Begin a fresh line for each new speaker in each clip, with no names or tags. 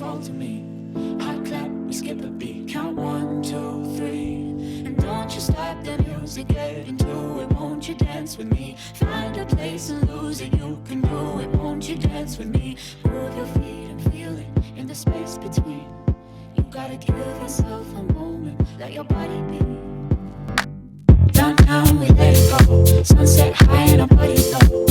fall to me. Hot clap, we skip a beat. Count 1, 2, 3. And don't you stop the music, get into it. Won't you dance with me? Find a place and lose it. You can do it. Won't you dance with me? Move your feet and feel it in the space between. You gotta give yourself a moment. Let your body be. Downtown we let it go. Sunset high and our bodies low.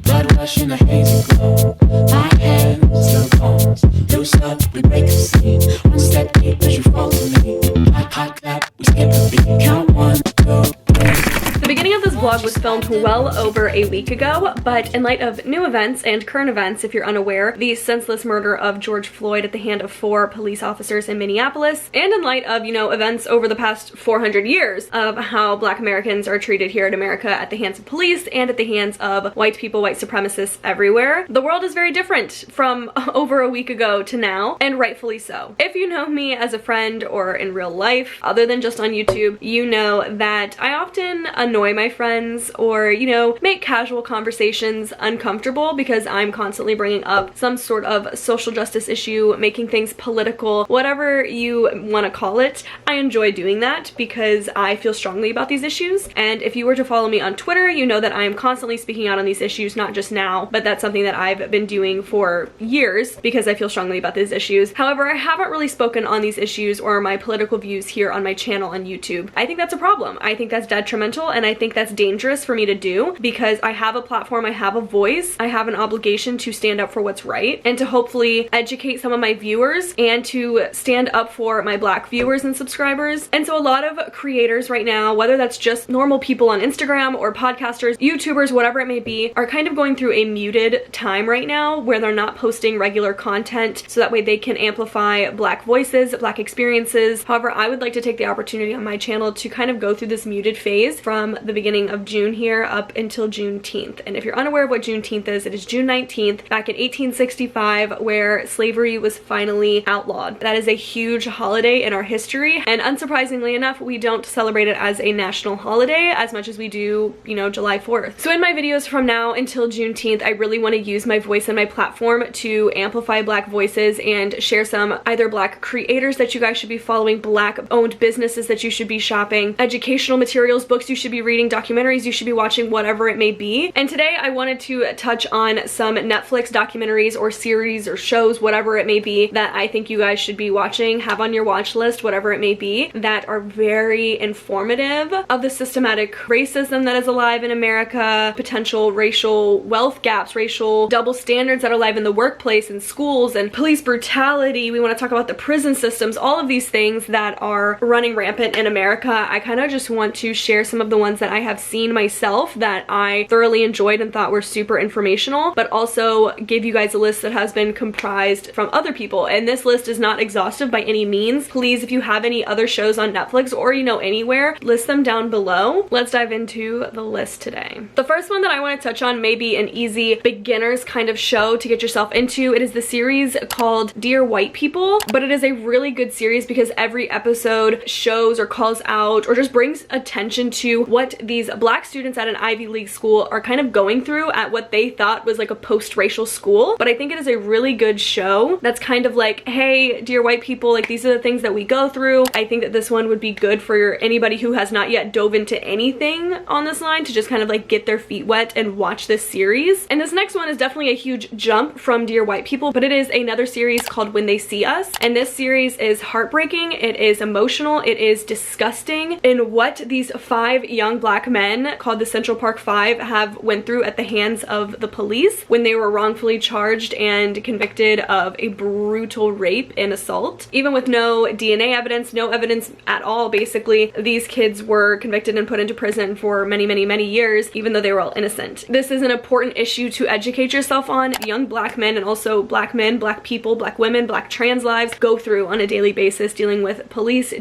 Blood rush in a hazy glow. My hands to bones. Loose up, we break the scene. One step deep as you fall to me. Hot clap, we skip a beat. Count 1, 2, 3.
The beginning of this vlog was filmed well over a week ago, but in light of new events and current events, if you're unaware, the senseless murder of George Floyd at the hand of 4 police officers in Minneapolis, and in light of, events over the past 400 years of how Black Americans are treated here in America at the hands of police and at the hands of white people, white supremacists everywhere, the world is very different from over a week ago to now, and rightfully so. If you know me as a friend or in real life, other than just on YouTube, you know that I often annoy my friends or, make casual conversations uncomfortable because I'm constantly bringing up some sort of social justice issue, making things political, whatever you want to call it. I enjoy doing that because I feel strongly about these issues. And if you were to follow me on Twitter, you know that I am constantly speaking out on these issues, not just now, but that's something that I've been doing for years because I feel strongly about these issues. However, I haven't really spoken on these issues or my political views here on my channel on YouTube. I think that's a problem. I think that's detrimental, and I think that's dangerous for me to do because I have a platform, I have a voice, I have an obligation to stand up for what's right and to hopefully educate some of my viewers and to stand up for my Black viewers and subscribers. And so a lot of creators right now, whether that's just normal people on Instagram or podcasters, YouTubers, whatever it may be, are kind of going through a muted time right now where they're not posting regular content so that way they can amplify Black voices, Black experiences. However, I would like to take the opportunity on my channel to kind of go through this muted phase from the beginning of June here up until Juneteenth. And if you're unaware of what Juneteenth is, it is June 19th back in 1865 where slavery was finally outlawed. That is a huge holiday in our history, and unsurprisingly enough, we don't celebrate it as a national holiday as much as we do, July 4th. So in my videos from now until Juneteenth, I really want to use my voice and my platform to amplify Black voices and share some either Black creators that you guys should be following, Black owned businesses that you should be shopping, educational materials, books you should be reading, documentaries you should be watching, whatever it may be. And today I wanted to touch on some Netflix documentaries or series or shows, whatever it may be, that I think you guys should be watching, have on your watch list, whatever it may be, that are very informative of the systematic racism that is alive in America, potential racial wealth gaps, racial double standards that are alive in the workplace and schools, and police brutality. We want to talk about the prison systems, all of these things that are running rampant in America. I kind of just want to share some of the ones that I have seen myself that I thoroughly enjoyed and thought were super informational, but also give you guys a list that has been comprised from other people. And this list is not exhaustive by any means. Please, if you have any other shows on Netflix or anywhere, list them down below. Let's dive into the list today. The first one that I want to touch on may be an easy beginner's kind of show to get yourself into. It is the series called Dear White People, but it is a really good series because every episode shows or calls out or just brings attention to what these Black students at an Ivy League school are kind of going through at what they thought was like a post-racial school. But I think it is a really good show that's kind of like, hey, dear white people, like these are the things that we go through. I think that this one would be good for anybody who has not yet dove into anything on this line to just kind of like get their feet wet and watch this series. And this next one is definitely a huge jump from Dear White People, but it is another series called When They See Us. And this series is heartbreaking, it is emotional, it is disgusting in what these 5 young Black men called the Central Park 5 have went through at the hands of the police when they were wrongfully charged and convicted of a brutal rape and assault. Even with no DNA evidence, no evidence at all, basically, these kids were convicted and put into prison for many, many, many years, even though they were all innocent. This is an important issue to educate yourself on. Young Black men and also Black men, Black people, Black women, Black trans lives go through on a daily basis, dealing with police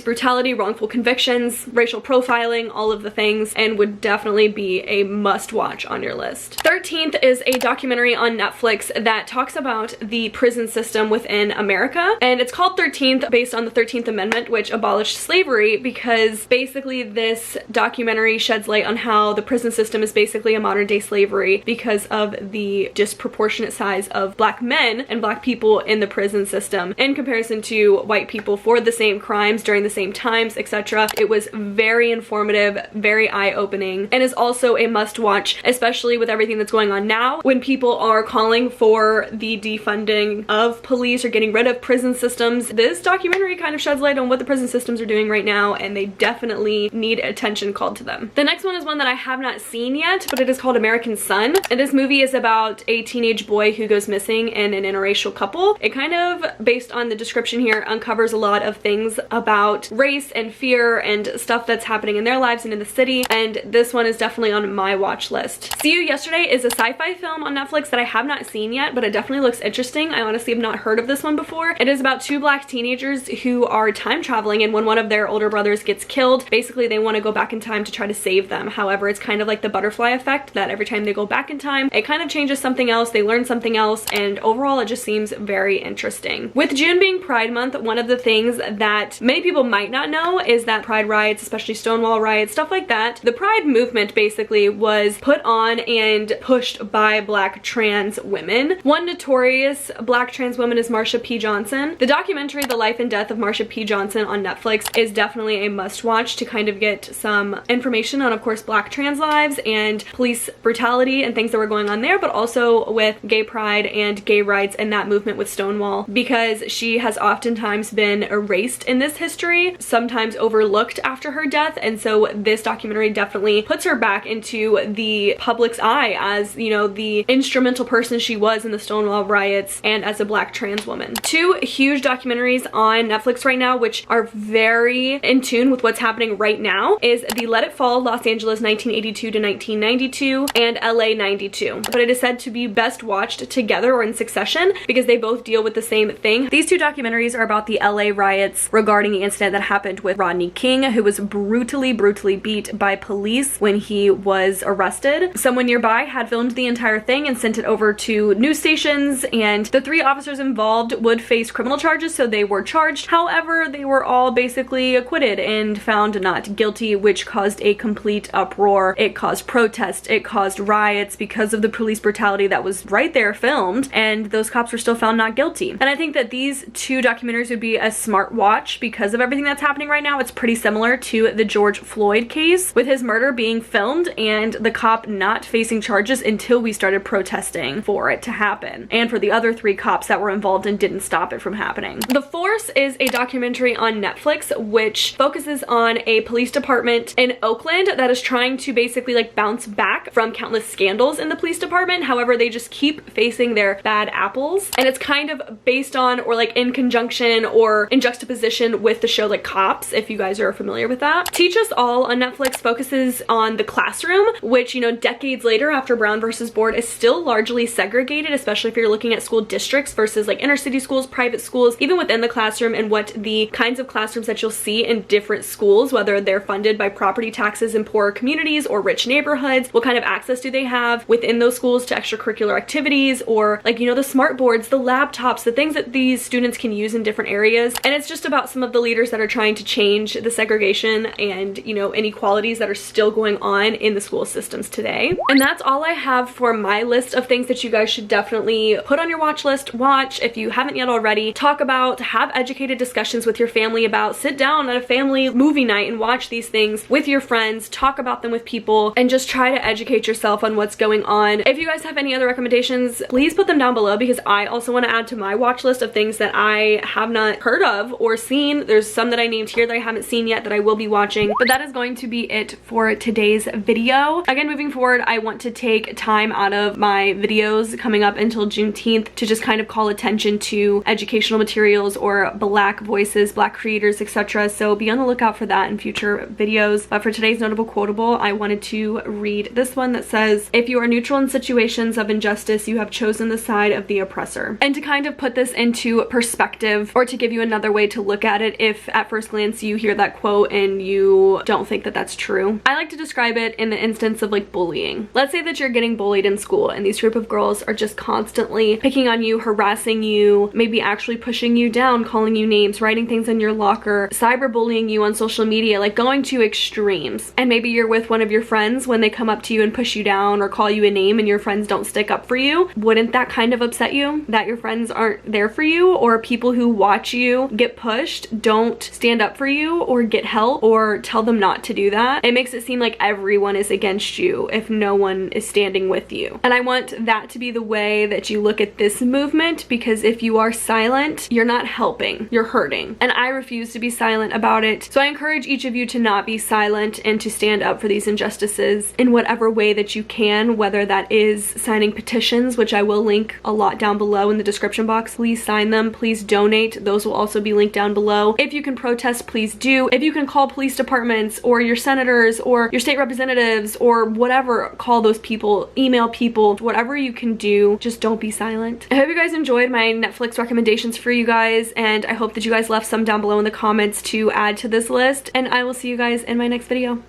brutality, wrongful convictions, racial profiling, all of the things, and would would definitely be a must watch on your list. 13th is a documentary on Netflix that talks about the prison system within America, and it's called 13th based on the 13th Amendment, which abolished slavery, because basically this documentary sheds light on how the prison system is basically a modern day slavery because of the disproportionate size of black men and black people in the prison system in comparison to white people for the same crimes during the same times, etc. It was very informative, very eye-opening, and is also a must-watch, especially with everything that's going on now when people are calling for the defunding of police or getting rid of prison systems. This documentary kind of sheds light on what the prison systems are doing right now, and they definitely need attention called to them. The next one is one that I have not seen yet, but it is called American Son, and this movie is about a teenage boy who goes missing in an interracial couple. It kind of, based on the description here, uncovers a lot of things about race and fear and stuff that's happening in their lives and in the city, and this one is definitely on my watch list. See You Yesterday is a sci-fi film on Netflix that I have not seen yet, but it definitely looks interesting. I honestly have not heard of this one before. It is about two black teenagers who are time traveling, and when one of their older brothers gets killed, basically they want to go back in time to try to save them. However, it's kind of like the butterfly effect, that every time they go back in time, it kind of changes something else, they learn something else, and overall it just seems very interesting. With June being Pride Month, one of the things that many people might not know is that Pride riots, especially Stonewall riots, stuff like that, the Pride movement basically was put on and pushed by black trans women. One notorious black trans woman is Marsha P. Johnson. The documentary The Life and Death of Marsha P. Johnson on Netflix is definitely a must-watch to kind of get some information on, of course, black trans lives and police brutality and things that were going on there, but also with gay pride and gay rights and that movement with Stonewall, because she has oftentimes been erased in this history, sometimes overlooked after her death, and so this documentary definitely puts her back into the public's eye as, you know, the instrumental person she was in the Stonewall riots and as a black trans woman. Two huge documentaries on Netflix right now which are very in tune with what's happening right now is the Let It Fall, Los Angeles 1982 to 1992 and LA 92. But it is said to be best watched together or in succession because they both deal with the same thing. These two documentaries are about the LA riots regarding the incident that happened with Rodney King, who was brutally beat by police when he was arrested. Someone nearby had filmed the entire thing and sent it over to news stations, and the three officers involved would face criminal charges, so they were charged. However, they were all basically acquitted and found not guilty, which caused a complete uproar. It caused protests, it caused riots because of the police brutality that was right there filmed, and those cops were still found not guilty. And I think that these two documentaries would be a smart watch because of everything that's happening right now. It's pretty similar to the George Floyd case, with his murder being filmed and the cop not facing charges until we started protesting for it to happen, and for the other three cops that were involved and didn't stop it from happening. The Force is a documentary on Netflix which focuses on a police department in Oakland that is trying to basically like bounce back from countless scandals in the police department. However, they just keep facing their bad apples, and it's kind of based on or like in conjunction or in juxtaposition with the show like Cops, if you guys are familiar with that. Teach Us All on Netflix focuses on the classroom, which, you know, decades later after Brown versus Board is still largely segregated, especially if you're looking at school districts versus like inner city schools, private schools, even within the classroom, and what the kinds of classrooms that you'll see in different schools, whether they're funded by property taxes in poorer communities or rich neighborhoods, what kind of access do they have within those schools to extracurricular activities, or like, you know, the smart boards, the laptops, the things that these students can use in different areas. And it's just about some of the leaders that are trying to change the segregation and, you know, inequalities that are still going on in the school systems today. And that's all I have for my list of things that you guys should definitely put on your watch list, watch if you haven't yet already, talk about, have educated discussions with your family about, sit down at a family movie night and watch these things with your friends, talk about them with people, and just try to educate yourself on what's going on. If you guys have any other recommendations, please put them down below because I also want to add to my watch list of things that I have not heard of or seen. There's some that I named here that I haven't seen yet that I will be watching, but that is going to be it for today's video. Again, moving forward, I want to take time out of my videos coming up until Juneteenth to just kind of call attention to educational materials or black voices, black creators, etc. So be on the lookout for that in future videos. But for today's notable quotable, I wanted to read this one that says, "If you are neutral in situations of injustice, you have chosen the side of the oppressor." And to kind of put this into perspective, or to give you another way to look at it if at first glance you hear that quote and you don't think that that's true, I like like to describe it in the instance of like bullying. Let's say that you're getting bullied in school and these group of girls are just constantly picking on you, harassing you, maybe actually pushing you down, calling you names, writing things in your locker, cyberbullying you on social media, like going to extremes. And maybe you're with one of your friends when they come up to you and push you down or call you a name and your friends don't stick up for you. Wouldn't that kind of upset you? That your friends aren't there for you, or people who watch you get pushed don't stand up for you or get help or tell them not to do that? It makes it seem like everyone is against you if no one is standing with you. And I want that to be the way that you look at this movement, because if you are silent, you're not helping, you're hurting. And I refuse to be silent about it. So I encourage each of you to not be silent and to stand up for these injustices in whatever way that you can, whether that is signing petitions, which I will link a lot down below in the description box. Please sign them, please donate. Those will also be linked down below. If you can protest, please do. If you can call police departments or your senators or your state representatives or whatever, call those people, email people, whatever you can do, just don't be silent. I hope you guys enjoyed my Netflix recommendations for you guys, and I hope that you guys left some down below in the comments to add to this list, and I will see you guys in my next video.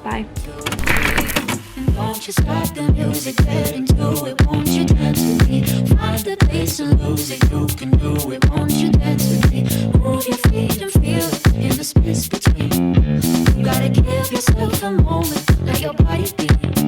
Bye.
Won't you start the music, get into it, won't you dance with me? Find the place and lose it, you can do it, won't you dance with me? Move your feet and feel it in the space between. You gotta give yourself a moment, let your body be.